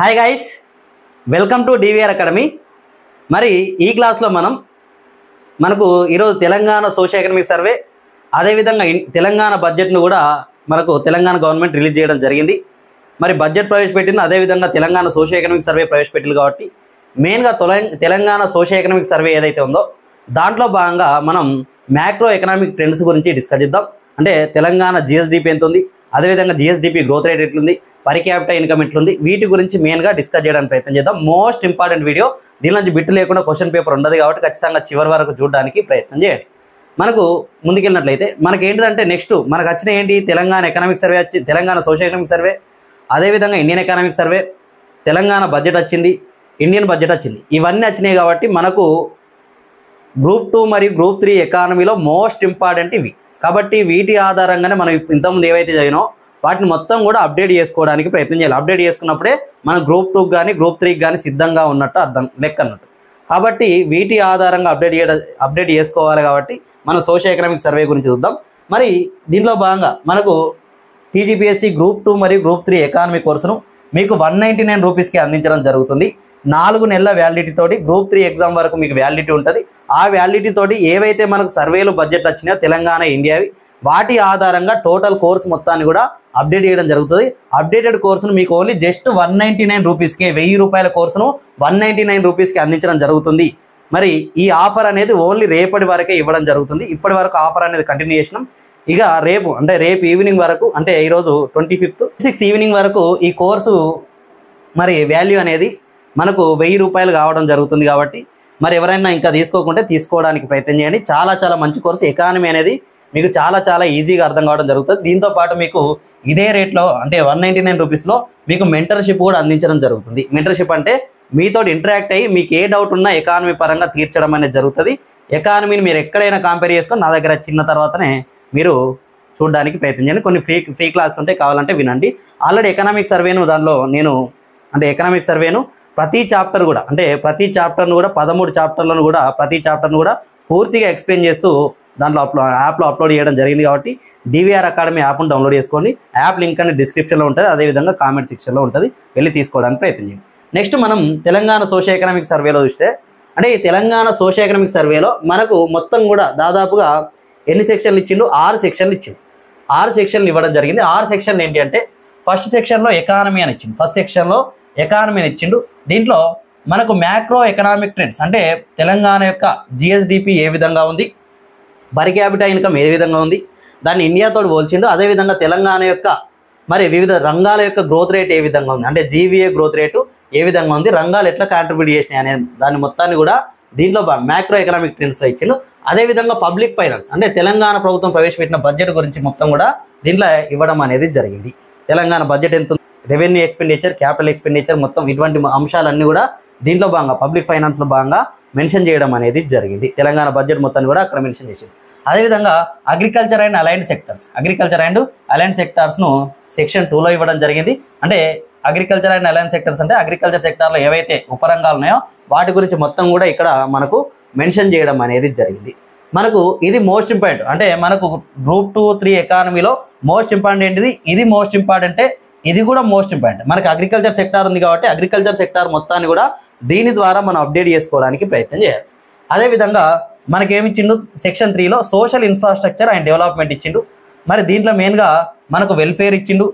Hi guys, welcome to DVR academy. మరి ఈ క్లాస్లో మనకు ఈరోజు తెలంగాణ సోషల్ ఎకనామిక్ సర్వే, అదేవిధంగా తెలంగాణ బడ్జెట్ను కూడా మనకు తెలంగాణ గవర్నమెంట్ రిలీజ్ చేయడం జరిగింది. మరి బడ్జెట్ ప్రవేశపెట్టింది, అదేవిధంగా తెలంగాణ సోషల్ ఎకనామిక్ సర్వే ప్రవేశపెట్టింది. కాబట్టి మెయిన్గా తెలంగాణ సోషల్ ఎకనామిక్ సర్వే ఏదైతే ఉందో దాంట్లో భాగంగా మనం మ్యాక్రో ఎకనామిక్ ట్రెండ్స్ గురించి డిస్కస్ చేద్దాం. అంటే తెలంగాణ జిఎస్డిపి ఎంత ఉంది, అదేవిధంగా జిఎస్డిపి గ్రోత్ రేట్ ఎట్లుంది, పర్ క్యాపిటల్ ఇన్కమ్ ఎట్లుంది, వీటి గురించి మెయిన్గా డిస్కస్ చేయడానికి ప్రయత్నం చేద్దాం. మోస్ట్ ఇంపార్టెంట్ వీడియో, దీని నుంచి బిట్టు లేకుండా క్వశ్చన్ పేపర్ ఉండదు కాబట్టి ఖచ్చితంగా చివరి వరకు చూడడానికి ప్రయత్నం చేయండి. మనకు ముందుకెళ్ళినట్లయితే మనకి ఏంటిదంటే నెక్స్ట్ మనకు వచ్చిన ఏంటి, తెలంగాణ ఎకనామిక్ సర్వే వచ్చింది, తెలంగాణ సోషల్ ఎకనామిక్ సర్వే, అదేవిధంగా Indian economic survey, Telangana budget వచ్చింది, ఇండియన్ బడ్జెట్ వచ్చింది. ఇవన్నీ వచ్చినాయి కాబట్టి మనకు గ్రూప్ 2 మరియు గ్రూప్ 3 ఎకానమీలో మోస్ట్ ఇంపార్టెంట్ ఇవి. కాబట్టి వీటి ఆధారంగానే మనం ఇంతకుముందు ఏవైతే చదివినో వాటిని మొత్తం కూడా అప్డేట్ చేసుకోవడానికి ప్రయత్నం చేయాలి. అప్డేట్ చేసుకున్నప్పుడే మనం గ్రూప్ 2 కానీ గ్రూప్ 3 కానీ సిద్ధంగా ఉన్నట్టు అర్థం లెక్క అన్నట్టు. కాబట్టి వీటి ఆధారంగా అప్డేట్ చేసుకోవాలి. కాబట్టి మనం సోషల్ ఎకనామిక్ సర్వే గురించి చూద్దాం. మరి దీంట్లో భాగంగా మనకు టీజీపీఎస్సీ గ్రూప్ 2 మరియు గ్రూప్ 3 ఎకానమీ కోర్సును మీకు 199 రూపీస్కి అందించడం జరుగుతుంది. 4 నెలల వ్యాలిడిటీ తోటి గ్రూప్ 3 ఎగ్జామ్ వరకు మీకు వ్యాలిడిటీ ఉంటుంది. ఆ వ్యాలిడిటీ తోటి ఏవైతే మనకు సర్వేలు బడ్జెట్ వచ్చినాయో తెలంగాణ ఇండియావి, వాటి ఆధారంగా టోటల్ కోర్సు మొత్తాన్ని కూడా అప్డేట్ చేయడం జరుగుతుంది. అప్డేటెడ్ కోర్సును మీకు ఓన్లీ జస్ట్ 199 రూపీస్కే, 1000 రూపాయల కోర్సును 199 రూపీస్కి అందించడం జరుగుతుంది. మరి ఈ ఆఫర్ అనేది ఓన్లీ రేపటి వరకే ఇవ్వడం జరుగుతుంది. ఇప్పటి వరకు ఆఫర్ అనేది కంటిన్యూ చేసినాం. ఇక రేపు ఈవినింగ్ వరకు, అంటే ఈరోజు 25th 6 ఈవినింగ్ వరకు ఈ కోర్సు మరి వాల్యూ అనేది మనకు 1000 రూపాయలు కావడం జరుగుతుంది. కాబట్టి మరి ఎవరైనా ఇంకా తీసుకోకుంటే తీసుకోవడానికి ప్రయత్నం చేయండి. చాలా మంచి కోర్సు. ఎకానమీ అనేది మీకు చాలా ఈజీగా అర్థం కావడం జరుగుతుంది. దీంతో పాటు మీకు ఇదే రేట్లో, అంటే 199 రూపీస్లో మీకు మెంటర్షిప్ కూడా అందించడం జరుగుతుంది. మెంటర్షిప్ అంటే మీతో ఇంటరాక్ట్ అయ్యి మీకు ఏ డౌట్ ఉన్నా ఎకానమీ పరంగా తీర్చడం అనేది జరుగుతుంది. ఎకానమీని మీరు ఎక్కడైనా కంపేర్ చేసుకొని నా దగ్గర చిన్న తర్వాతనే మీరు చూడడానికి ప్రయత్నం చేయండి. కొన్ని ఫ్రీ క్లాసెస్ ఉంటాయి, కావాలంటే వినండి. ఆల్రెడీ ఎకనామిక్ సర్వేను ఎకనామిక్ సర్వేను ప్రతి చాప్టర్ కూడా, అంటే ప్రతి చాప్టర్ను కూడా 13 చాప్టర్లను కూడా ప్రతి చాప్టర్ను కూడా పూర్తిగా ఎక్స్ప్లెయిన్ చేస్తూ దాంట్లో యాప్లో అప్లోడ్ చేయడం జరిగింది. కాబట్టి డివిఆర్ అకాడమీ యాప్ను డౌన్లోడ్ చేసుకోండి. యాప్ లింక్ అనేది డిస్క్రిప్షన్లో ఉంటుంది, అదేవిధంగా కామెంట్ సెక్షన్లో ఉంటుంది, వెళ్ళి తీసుకోవడానికి ప్రయత్నం చేయండి. నెక్స్ట్ మనం తెలంగాణ సోషల్ ఎకనామిక్ సర్వేలో చూస్తే, అంటే ఈ తెలంగాణ సోషల్ ఎకనామిక్ సర్వేలో మనకు మొత్తం కూడా దాదాపుగా ఎన్ని సెక్షన్లు ఇచ్చిండు, 6 సెక్షన్లు ఇచ్చిండు. 6 సెక్షన్లు ఇవ్వడం జరిగింది. 6 సెక్షన్లు ఏంటి అంటే, ఫస్ట్ సెక్షన్లో ఎకానమీ అని ఇచ్చిండు. ఫస్ట్ సెక్షన్లో ఎకానమీ అని ఇచ్చిండు. దీంట్లో మనకు మ్యాక్రో ఎకనామిక్ ట్రెండ్స్, అంటే తెలంగాణ యొక్క జిఎస్డిపి ఏ విధంగా ఉంది, పర్ క్యాపిటల్ ఇన్కమ్ ఏ విధంగా ఉంది, దాన్ని ఇండియాతో పోల్చిండు. అదేవిధంగా తెలంగాణ యొక్క మరి వివిధ రంగాల యొక్క గ్రోత్ రేట్ ఏ విధంగా ఉంది, అంటే జీవీఏ గ్రోత్ రేటు ఏ విధంగా ఉంది, రంగాలు ఎట్లా కాంట్రిబ్యూట్ చేసినాయి అనే దాన్ని మొత్తాన్ని కూడా దీంట్లో మ్యాక్రో ఎకనామిక్ ట్రెండ్స్లో ఇచ్చిండు. అదేవిధంగా పబ్లిక్ ఫైనాన్స్, అంటే తెలంగాణ ప్రభుత్వం ప్రవేశపెట్టిన బడ్జెట్ గురించి మొత్తం కూడా దీంట్లో ఇవ్వడం అనేది జరిగింది. తెలంగాణ బడ్జెట్ ఎంత, రెవెన్యూ ఎక్స్పెండిచర్, క్యాపిటల్ ఎక్స్పెండిచర్, మొత్తం ఇటువంటి అంశాలన్నీ కూడా దీంట్లో భాగంగా పబ్లిక్ ఫైనాన్స్లో భాగంగా మెన్షన్ చేయడం అనేది జరిగింది. తెలంగాణ బడ్జెట్ మొత్తాన్ని కూడా అక్కడ మెన్షన్ చేసింది. అదేవిధంగా అగ్రికల్చర్ అండ్ అలైన్డ్ సెక్టార్స్ను సెక్షన్ 2లో ఇవ్వడం జరిగింది. అంటే అగ్రికల్చర్ అండ్ అలైన్డ్ సెక్టార్స్ అంటే అగ్రికల్చర్ సెక్టార్లో ఏవైతే ఉపరంగాలు ఉన్నాయో వాటి గురించి మొత్తం కూడా ఇక్కడ మనకు మెన్షన్ చేయడం అనేది జరిగింది. మనకు ఇది మోస్ట్ ఇంపార్టెంట్, అంటే మనకు గ్రూప్ 2, 3 ఎకానమీలో మోస్ట్ ఇంపార్టెంట్ ఏంటిది, ఇది మోస్ట్ ఇంపార్టెంటే, ఇది కూడా మోస్ట్ ఇంపార్టెంట్. మనకి అగ్రికల్చర్ సెక్టార్ ఉంది కాబట్టి అగ్రికల్చర్ సెక్టార్ మొత్తాన్ని కూడా దీని ద్వారా మనం అప్డేట్ చేసుకోవడానికి ప్రయత్నం చేయాలి. అదేవిధంగా మనకేమిచ్చిండు, సెక్షన్ 3లో సోషల్ ఇన్ఫ్రాస్ట్రక్చర్ అండ్ డెవలప్మెంట్ ఇచ్చిండు. మరి దీంట్లో మెయిన్గా మనకు వెల్ఫేర్ ఇచ్చిండు,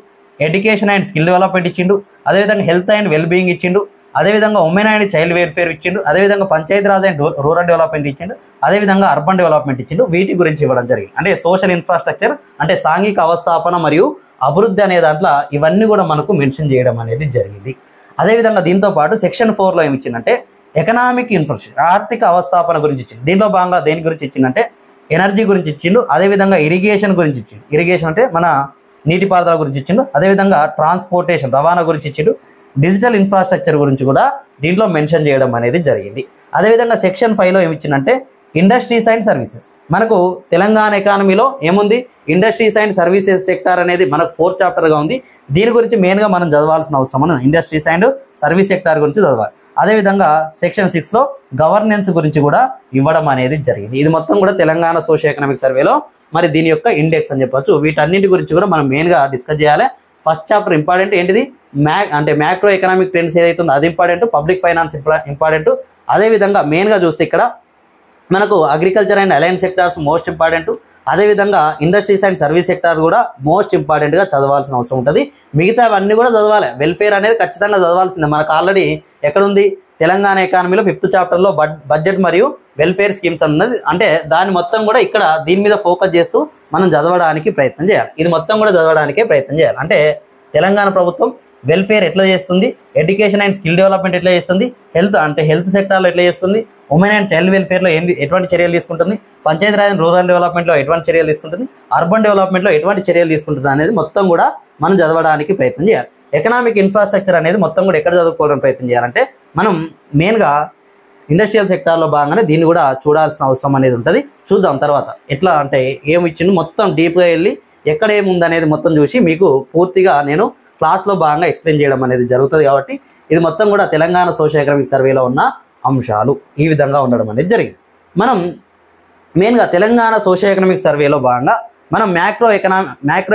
ఎడ్యుకేషన్ అండ్ స్కిల్ డెవలప్మెంట్ ఇచ్చిండు, అదేవిధంగా హెల్త్ అండ్ వెల్బీయింగ్ ఇచ్చిండు, అదేవిధంగా ఉమెన్ అండ్ చైల్డ్ వెల్ఫేర్ ఇచ్చిండు, అదేవిధంగా పంచాయతీరాజ్ అండ్ రూరల్ డెవలప్మెంట్ ఇచ్చిండు, అదేవిధంగా అర్బన్ డెవలప్మెంట్ ఇచ్చిండు. వీటి గురించి ఇవ్వడం జరిగింది. అంటే సోషల్ ఇన్ఫ్రాస్ట్రక్చర్ అంటే సాంఘిక అవస్థాపన మరియు అభివృద్ధి అనే దాంట్లో ఇవన్నీ కూడా మనకు మెన్షన్ చేయడం అనేది జరిగింది. అదేవిధంగా దీంతో పాటు సెక్షన్ 4లో ఏమి ఇచ్చిందంటే ఎకనామిక్ ఇన్ఫ్రాస్ట్రక్చర్, ఆర్థిక అవస్థాపన గురించి ఇచ్చింది. దీంట్లో భాగంగా దేని గురించి ఇచ్చిందంటే ఎనర్జీ గురించి ఇచ్చిండు, అదేవిధంగా ఇరిగేషన్ గురించి ఇచ్చిండు. ఇరిగేషన్ అంటే మన నీటిపారుదల గురించి ఇచ్చిండు, అదేవిధంగా ట్రాన్స్పోర్టేషన్ రవాణా గురించి ఇచ్చిండు, డిజిటల్ ఇన్ఫ్రాస్ట్రక్చర్ గురించి కూడా దీంట్లో మెన్షన్ చేయడం అనేది జరిగింది. అదేవిధంగా సెక్షన్ 5లో ఏమి ఇచ్చిందంటే ఇండస్ట్రీస్ అండ్ సర్వీసెస్. మనకు తెలంగాణ ఎకానమీలో ఏముంది, ఇండస్ట్రీస్ అండ్ సర్వీసెస్ సెక్టార్ అనేది మనకు 4th చాప్టర్గా ఉంది. దీని గురించి మెయిన్గా మనం చదవాల్సిన అవసరం ఉంది. ఇండస్ట్రీస్ అండ్ సర్వీస్ సెక్టార్ గురించి చదవాలి. అదేవిధంగా సెక్షన్ 6లో గవర్నెన్స్ గురించి కూడా ఇవ్వడం అనేది జరిగింది. ఇది మొత్తం కూడా తెలంగాణ సోషల్ ఎకనామిక్ సర్వేలో మరి దీని యొక్క ఇండెక్స్ అని చెప్పొచ్చు. వీటన్నింటి గురించి కూడా మనం మెయిన్గా డిస్కస్ చేయాలి. ఫస్ట్ చాప్టర్ ఇంపార్టెంట్ ఏంటిది, అంటే మ్యాక్రో ఎకనామిక్ ట్రెండ్స్ ఏదైతే ఉందో అది ఇంపార్టెంట్, పబ్లిక్ ఫైనాన్స్ ఇంపార్టెంట్. అదేవిధంగా మెయిన్గా చూస్తే ఇక్కడ మనకు agriculture and align sectors most important. అదేవిధంగా ఇండస్ట్రీస్ అండ్ సర్వీస్ సెక్టార్ కూడా మోస్ట్ ఇంపార్టెంట్గా చదవాల్సిన అవసరం ఉంటుంది. మిగతా అవన్నీ కూడా చదవాలి. వెల్ఫేర్ అనేది ఖచ్చితంగా చదవాల్సిందే. మనకు ఆల్రెడీ ఎక్కడుంది, తెలంగాణ ఎకానమీలో 5th చాప్టర్లో బడ్జెట్ మరియు వెల్ఫేర్ స్కీమ్స్ అన్నది. అంటే దాన్ని మొత్తం కూడా ఇక్కడ దీని మీద ఫోకస్ చేస్తూ మనం చదవడానికి ప్రయత్నం చేయాలి. ఇది మొత్తం కూడా చదవడానికే ప్రయత్నం చేయాలి. అంటే తెలంగాణ ప్రభుత్వం వెల్ఫేర్ ఎట్లా చేస్తుంది, ఎడ్యుకేషన్ అండ్ స్కిల్ డెవలప్మెంట్ ఎట్లా చేస్తుంది, హెల్త్ సెక్టార్లో ఎట్లా చేస్తుంది, ఉమెన్ అండ్ చైల్డ్ వెల్ఫేర్లో ఎటువంటి చర్యలు తీసుకుంటుంది, పంచాయతీరాజ్ అండ్ రూరల్ డెవలప్మెంట్లో ఎటువంటి చర్యలు తీసుకుంటుంది, అర్బన్ డెవలప్మెంట్లో ఎటువంటి చర్యలు తీసుకుంటుంది అనేది మొత్తం కూడా మనం చదవడానికి ప్రయత్నం చేయాలి. ఎకనామిక్ ఇన్ఫ్రాస్ట్రక్చర్ అనేది మొత్తం కూడా ఎక్కడ చదువుకోవడానికి ప్రయత్నం చేయాలంటే మనం మెయిన్గా ఇండస్ట్రియల్ సెక్టార్లో భాగంగానే దీన్ని కూడా చూడాల్సిన అవసరం అనేది ఉంటుంది. చూద్దాం తర్వాత ఎట్లా అంటే ఏమి ఇచ్చిండు మొత్తం డీప్గా వెళ్ళి ఎక్కడ ఏముందనేది మొత్తం చూసి మీకు పూర్తిగా నేను క్లాస్లో భాగంగా ఎక్స్ప్లెయిన్ చేయడం అనేది జరుగుతుంది. కాబట్టి ఇది మొత్తం కూడా తెలంగాణ సోషల్ ఎకనామిక్ సర్వేలో ఉన్న అంశాలు ఈ విధంగా ఉండడం అనేది జరిగింది. మనం మెయిన్గా తెలంగాణ సోషల్ ఎకనామిక్ సర్వేలో భాగంగా మనం మ్యాక్రో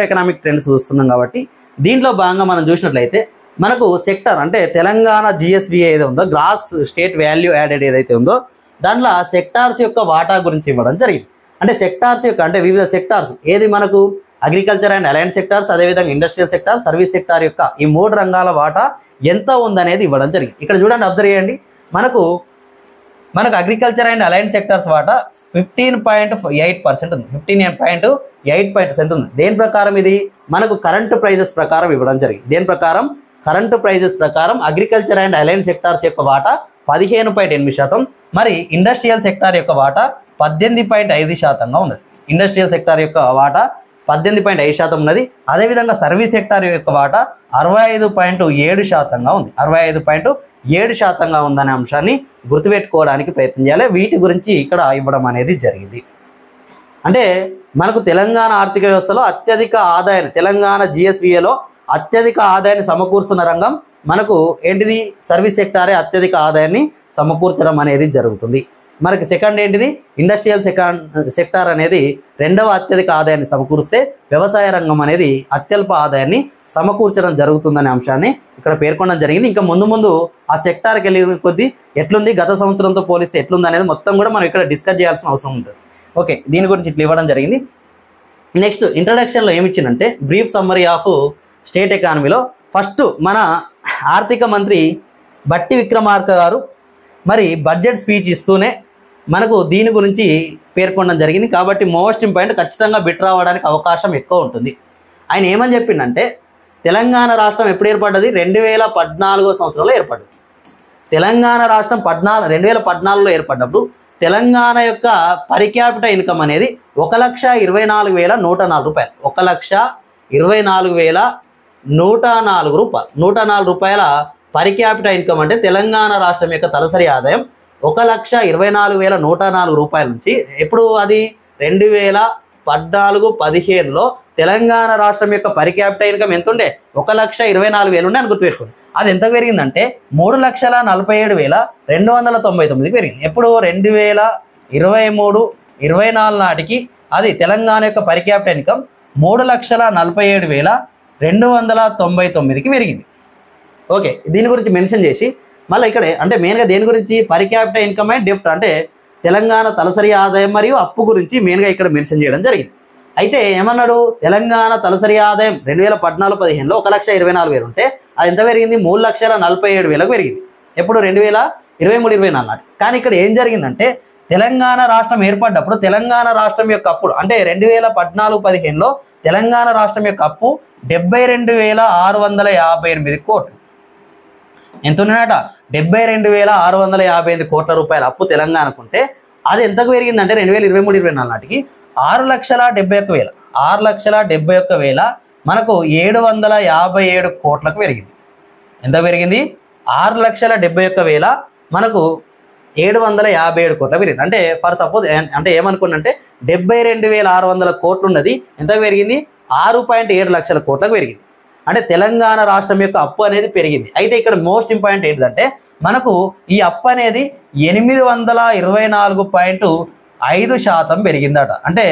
ఎకనామిక్ ట్రెండ్స్ చూస్తున్నాం. కాబట్టి దీంట్లో భాగంగా మనం చూసినట్లయితే మనకు సెక్టర్ అంటే తెలంగాణ GSV ఏదైతే ఉందో, గ్రాస్ స్టేట్ వాల్యూ యాడెడ్ ఏదైతే ఉందో, దాంట్లో సెక్టార్స్ యొక్క వాటా గురించి ఇవ్వడం జరిగింది. అంటే సెక్టార్స్ యొక్క అంటే వివిధ సెక్టార్స్ ఏది మనకు అగ్రికల్చర్ అండ్ అలైన్ సెక్టార్స్, అదేవిధంగా ఇండస్ట్రియల్ సెక్టార్, సర్వీస్ సెక్టార్ యొక్క ఈ 3 రంగాల వాటా ఎంత ఉందనేది ఇవ్వడం జరిగింది. ఇక్కడ చూడండి, అబ్జర్వ్ చేయండి. మనకు అగ్రికల్చర్ అండ్ అలైన్ సెక్టార్స్ వాటా 15.8% ఉంది. 15.8% ఉంది. దేని ప్రకారం ఇది మనకు కరెంట్ ప్రైజెస్ ప్రకారం ఇవ్వడం జరిగింది. దేని ప్రకారం కరెంట్ ప్రైజెస్ ప్రకారం అగ్రికల్చర్ అండ్ అలైన్ సెక్టార్స్ యొక్క వాటా 15.8%, మరి ఇండస్ట్రియల్ సెక్టార్ యొక్క వాటా 18.5%గా ఉన్నది. ఇండస్ట్రియల్ సెక్టార్ యొక్క వాటా 18.5% ఉన్నది. అదేవిధంగా సర్వీస్ సెక్టార్ యొక్క వాటా 65.7%గా ఉంది. 65.7%గా ఉందనే అంశాన్ని గుర్తుపెట్టుకోవడానికి ప్రయత్నం చేయాలి. వీటి గురించి ఇక్కడ ఇవ్వడం అనేది జరిగింది. అంటే మనకు తెలంగాణ ఆర్థిక వ్యవస్థలో అత్యధిక ఆదాయాన్ని, తెలంగాణ GSVలో అత్యధిక ఆదాయాన్ని సమకూరుస్తున్న రంగం మనకు ఏంటిది, సర్వీస్ సెక్టారే అత్యధిక ఆదాయాన్ని సమకూర్చడం అనేది జరుగుతుంది. మనకి సెకండ్ ఏంటిది, ఇండస్ట్రియల్ సెక్టార్ అనేది 2వ అత్యధిక ఆదాయాన్ని సమకూరిస్తే, వ్యవసాయ రంగం అనేది అత్యల్ప ఆదాయాన్ని సమకూర్చడం జరుగుతుందనే అంశాన్ని ఇక్కడ పేర్కొనడం జరిగింది. ఇంకా ముందు ఆ సెక్టార్కి వెళ్ళిన కొద్దీ ఎట్లుంది, గత సంవత్సరంతో పోలిస్తే ఎట్లుంది అనేది మొత్తం కూడా మనం ఇక్కడ డిస్కస్ చేయాల్సిన అవసరం ఉంటుంది. ఓకే, దీని గురించి ఇట్లా ఇవ్వడం జరిగింది. నెక్స్ట్ ఇంట్రడక్షన్లో ఏమి ఇచ్చిందంటే బ్రీఫ్ సమ్మరీ ఆఫ్ స్టేట్ ఎకానమీలో ఫస్ట్ మన ఆర్థిక మంత్రి బట్టి విక్రమార్క గారు మరి బడ్జెట్ స్పీచ్ ఇస్తూనే మనకు దీని గురించి పేర్కొనడం జరిగింది. కాబట్టి మోస్ట్ ఇంపార్టెంట్, ఖచ్చితంగా బిట్ రావడానికి అవకాశం ఎక్కువ ఉంటుంది. ఆయన ఏమని చెప్పిండంటే తెలంగాణ రాష్ట్రం ఎప్పుడు ఏర్పడ్డది, 2014 సంవత్సరంలో ఏర్పడ్డది. తెలంగాణ రాష్ట్రం 2014లో ఏర్పడ్డప్పుడు తెలంగాణ యొక్క పర్ క్యాపిటల్ ఇన్కమ్ అనేది 1,24,104 రూపాయలు. 1,24,104 రూపాయల పర్ క్యాపిటల్ ఇన్కమ్ అంటే తెలంగాణ రాష్ట్రం యొక్క తలసరి ఆదాయం 1,24,104 రూపాయల నుంచి ఎప్పుడు అది 2014-15లో తెలంగాణ రాష్ట్రం యొక్క పర్ క్యాపిటల్ ఇన్కమ్ ఎంత ఉండే, 1,24,000 ఉండే అని గుర్తుపెట్టుకోండి. అది ఎంత పెరిగిందంటే 3,47,299 పెరిగింది. ఎప్పుడు 2023-24 నాటికి అది తెలంగాణ యొక్క పర్ క్యాపిటల్ ఇన్కమ్ 3,47,299కి పెరిగింది. ఓకే, దీని గురించి మెన్షన్ చేసి మళ్ళీ ఇక్కడ అంటే మెయిన్గా దేని గురించి, పర్ క్యాపిటల్ ఇన్కమ్ అండ్ డెప్ట్ అంటే తెలంగాణ తలసరి ఆదాయం మరియు అప్పు గురించి మెయిన్గా ఇక్కడ మెన్షన్ చేయడం జరిగింది. అయితే ఏమన్నాడు, తెలంగాణ తలసరి ఆదాయం 2014-15లో 1,24,000 ఉంటే అది ఎంత పెరిగింది, 3,47,000కు పెరిగింది. ఎప్పుడు 2023-24 నాటి. కానీ ఇక్కడ ఏం జరిగిందంటే తెలంగాణ రాష్ట్రం ఏర్పడ్డప్పుడు తెలంగాణ రాష్ట్రం యొక్క అప్పుడు అంటే 2014-15లో తెలంగాణ రాష్ట్రం యొక్క అప్పు 72,658 కోట్లు. ఎంత ఉన్నట, 72,658 కోట్ల రూపాయల అప్పు తెలంగాణకు ఉంటే అది ఎంతకు పెరిగిందంటే 2023-24 నాటికి 6,71,000 మనకు 757 కోట్లకు పెరిగింది. ఎంత పెరిగింది, 6,71,000 మనకు 757 కోట్ల పెరిగింది. అంటే ఫర్ సపోజ్ అంటే ఏమనుకున్నంటే 72,600 కోట్లు ఉన్నది ఎంత పెరిగింది, 6.7 లక్షల కోట్లకు పెరిగింది. అంటే తెలంగాణ రాష్ట్రం యొక్క అప్పు అనేది పెరిగింది. అయితే ఇక్కడ మోస్ట్ ఇంపార్టెంట్ ఏంటంటే మనకు ఈ అప్పు అనేది 824.5% పెరిగిందట. అంటే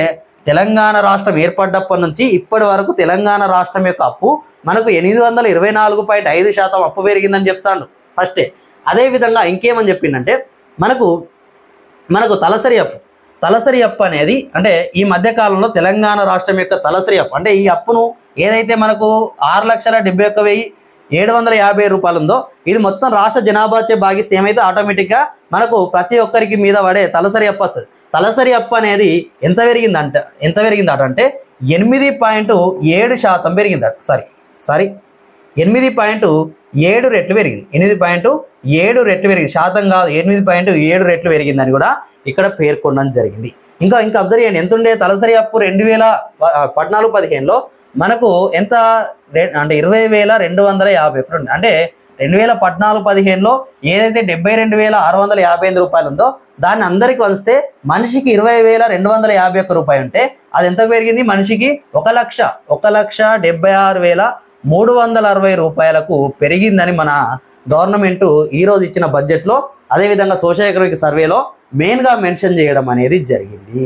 తెలంగాణ రాష్ట్రం ఏర్పడ్డప్పటి నుంచి ఇప్పటి వరకు తెలంగాణ రాష్ట్రం యొక్క అప్పు మనకు 824.5% అప్పు పెరిగిందని చెప్తాడు ఫస్టే. అదేవిధంగా ఇంకేమని చెప్పిండంటే మనకు తలసరి అప్పు అనేది అంటే ఈ మధ్యకాలంలో తెలంగాణ రాష్ట్రం యొక్క తలసరి అప్పు అంటే ఈ అప్పును ఏదైతే మనకు 6,71,750 రూపాయలు ఉందో ఇది మొత్తం రాష్ట్ర జనాభాచే భాగిస్తే ఏమైతే ఆటోమేటిక్గా మనకు ప్రతి ఒక్కరికి మీద పడే తలసరి అప్పు వస్తుంది. తలసరి అప్పు అనేది ఎంత పెరిగిందట అంటే 8.7% పెరిగిందట. సారీ 8.7 రెట్లు పెరిగింది. 8.7 రెట్లు పెరిగింది, శాతం కాదు, 8.7 రెట్లు పెరిగిందని కూడా ఇక్కడ పేర్కొనడం జరిగింది. ఇంకా అబ్జర్వ్ చేయండి, ఎంత ఉండే తలసరి అప్పు 2014-15లో మనకు ఎంత అంటే 20,250 అంటే 2014-15లో ఏదైతే 72,655 రూపాయలు ఉందో దాన్ని అందరికి వస్తే మనిషికి 20,251 రూపాయలు ఉంటే అది ఎంత పెరిగింది, మనిషికి 1,76,360 రూపాయలకు పెరిగిందని మన గవర్నమెంట్ ఈరోజు ఇచ్చిన బడ్జెట్లో అదేవిధంగా సోషల్ ఎకనామిక్ సర్వేలో మెయిన్గా మెన్షన్ చేయడం అనేది జరిగింది.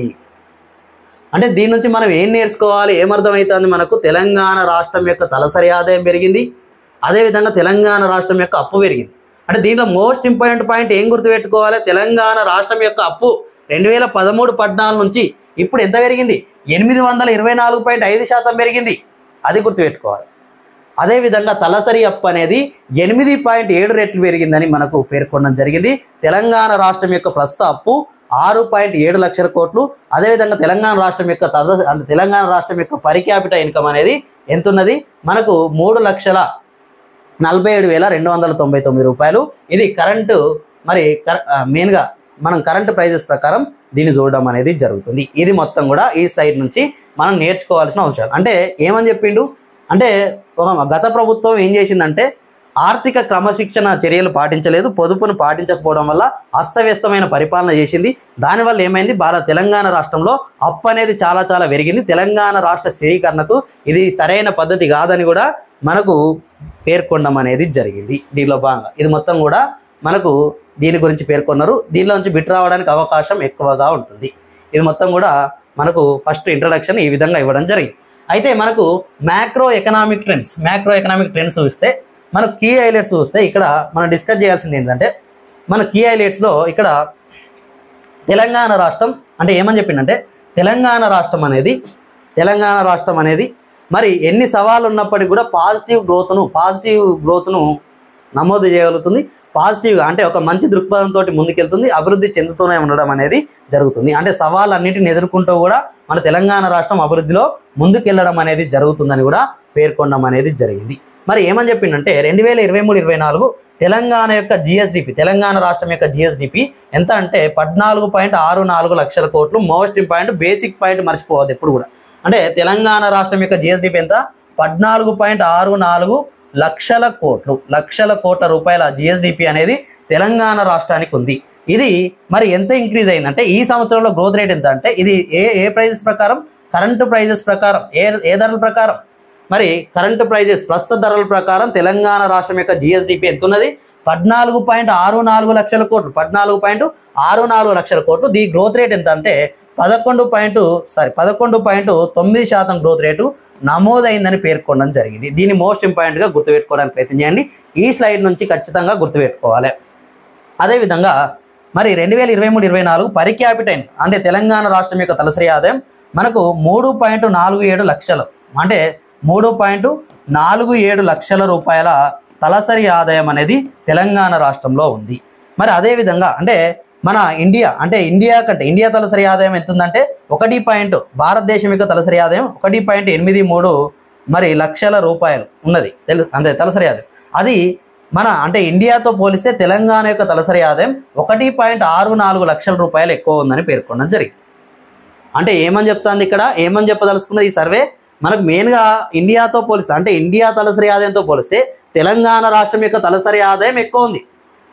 అంటే దీని నుంచి మనం ఏం నేర్చుకోవాలి, ఏమర్థమవుతుంది, మనకు తెలంగాణ రాష్ట్రం యొక్క తలసరి ఆదాయం పెరిగింది, అదేవిధంగా తెలంగాణ రాష్ట్రం యొక్క అప్పు పెరిగింది. అంటే దీంట్లో మోస్ట్ ఇంపార్టెంట్ పాయింట్ ఏం గుర్తుపెట్టుకోవాలి, తెలంగాణ రాష్ట్రం యొక్క అప్పు 2013-14 నుంచి ఇప్పుడు ఎంత పెరిగింది, 824.5% పెరిగింది, అది గుర్తుపెట్టుకోవాలి. అదేవిధంగా తలసరి అప్పు అనేది 8.7 రెట్లు పెరిగిందని మనకు పేర్కొనడం జరిగింది. తెలంగాణ రాష్ట్రం యొక్క ప్రస్తుత అప్పు 6.7 లక్షల కోట్లు. అదేవిధంగా తెలంగాణ రాష్ట్రం యొక్క పర్ క్యాపిటల్ ఇన్కమ్ అనేది ఎంత ఉన్నది, మనకు 3,47,299 రూపాయలు. ఇది కరెంటు మెయిన్గా మనం కరెంట్ ప్రైజెస్ ప్రకారం దీన్ని చూడడం అనేది జరుగుతుంది. ఇది మొత్తం కూడా ఈ స్లైడ్ నుంచి మనం నేర్చుకోవాల్సిన అవసరం. అంటే ఏమని చెప్పిండు అంటే గత ప్రభుత్వం ఏం చేసిందంటే ఆర్థిక క్రమశిక్షణ చర్యలు పాటించలేదు, పొదుపును పాటించకపోవడం వల్ల అస్తవ్యస్తమైన పరిపాలన చేసింది. దానివల్ల ఏమైంది, తెలంగాణ రాష్ట్రంలో అప్పు అనేది చాలా పెరిగింది. తెలంగాణ రాష్ట్ర స్థిరీకరణకు ఇది సరైన పద్ధతి కాదని కూడా మనకు పేర్కొనడం అనేది జరిగింది. దీనిలో భాగంగా ఇది మొత్తం కూడా మనకు దీని గురించి పేర్కొన్నారు. దీనిలో నుంచి బిట్ రావడానికి అవకాశం ఎక్కువగా ఉంటుంది. ఇది మొత్తం కూడా మనకు ఫస్ట్ ఇంట్రడక్షన్ ఈ విధంగా ఇవ్వడం జరిగింది. అయితే మనకు మ్యాక్రో ఎకనామిక్ ట్రెండ్స్ చూస్తే మనకు కీ హైలైట్స్ చూస్తే ఇక్కడ మనం డిస్కస్ చేయాల్సింది ఏంటంటే మన కీ హైలైట్స్లో ఇక్కడ తెలంగాణ రాష్ట్రం అంటే ఏమని చెప్పిందంటే తెలంగాణ రాష్ట్రం అనేది మరి ఎన్ని సవాళ్ళు ఉన్నప్పటికీ కూడా పాజిటివ్ గ్రోత్ను నమోదు చేయగలుగుతుంది. పాజిటివ్గా అంటే ఒక మంచి దృక్పథంతో ముందుకెళ్తుంది, అభివృద్ధి చెందుతూనే ఉండడం అనేది జరుగుతుంది. అంటే సవాళ్ళన్నింటిని ఎదుర్కొంటూ కూడా మన తెలంగాణ రాష్ట్రం అభివృద్ధిలో ముందుకెళ్లడం అనేది జరుగుతుందని కూడా పేర్కొనడం అనేది జరిగింది. మరి ఏమని చెప్పిందంటే 2023-24 తెలంగాణ యొక్క జిఎస్డిపి, తెలంగాణ రాష్ట్రం యొక్క జిఎస్డిపి ఎంత అంటే 14.64 లక్షల కోట్లు. మోస్ట్ ఇంపార్టెంట్ బేసిక్ పాయింట్ మర్చిపోవద్దు ఎప్పుడు కూడా. అంటే తెలంగాణ రాష్ట్రం యొక్క జిఎస్డిపి ఎంత 14.64 లక్షల కోట్ల రూపాయల జిఎస్డిపి అనేది తెలంగాణ రాష్ట్రానికి ఉంది. ఇది మరి ఎంత ఇంక్రీజ్ అయిందంటే ఈ సంవత్సరంలో గ్రోత్ రేట్ ఎంత అంటే ఇది ఏ ప్రైజెస్ ప్రకారం, కరెంటు ప్రైజెస్ ప్రకారం, ఏ ధరల ప్రకారం, మరి కరెంటు ప్రైజెస్ ప్రస్తుత ధరల ప్రకారం తెలంగాణ రాష్ట్రం యొక్క జిఎస్డిపి ఎంత ఉన్నది 14.64 లక్షల కోట్లు. 14.64 లక్షల కోట్లు. దీ గ్రోత్ రేట్ ఎంత అంటే 11.9% గ్రోత్ రేటు నమోదైందని పేర్కొనడం జరిగింది. దీన్ని మోస్ట్ ఇంపార్టెంట్గా గుర్తుపెట్టుకోవడానికి ప్రయత్నం చేయండి. ఈ స్లైడ్ నుంచి ఖచ్చితంగా గుర్తుపెట్టుకోవాలి. అదేవిధంగా మరి 2023-24 పర్ క్యాపిటల్ అంటే తెలంగాణ రాష్ట్రం యొక్క తలసరి ఆదాయం మనకు 3.47 లక్షలు అంటే 3.47 లక్షల రూపాయల తలసరి ఆదాయం అనేది తెలంగాణ రాష్ట్రంలో ఉంది. మరి అదేవిధంగా అంటే మన ఇండియా తలసరి ఆదాయం ఎంత ఉందంటే భారతదేశం యొక్క తలసరి ఆదాయం 1.83 మరి లక్షల రూపాయలు ఉన్నది అంటే తలసరి ఆదాయం. అది మన అంటే ఇండియాతో పోలిస్తే తెలంగాణ యొక్క తలసరి ఆదాయం 1.64 లక్షల రూపాయలు ఎక్కువ ఉందని పేర్కొనడం జరిగింది. అంటే ఏమని చెప్తుంది ఇక్కడ, ఏమని చెప్పదలుచుకున్నది ఈ సర్వే, మనకు మెయిన్గా ఇండియాతో పోలిస్తే అంటే ఇండియా తలసరి ఆదాయంతో పోలిస్తే తెలంగాణ రాష్ట్రం యొక్క తలసరి ఆదాయం ఎక్కువ ఉంది.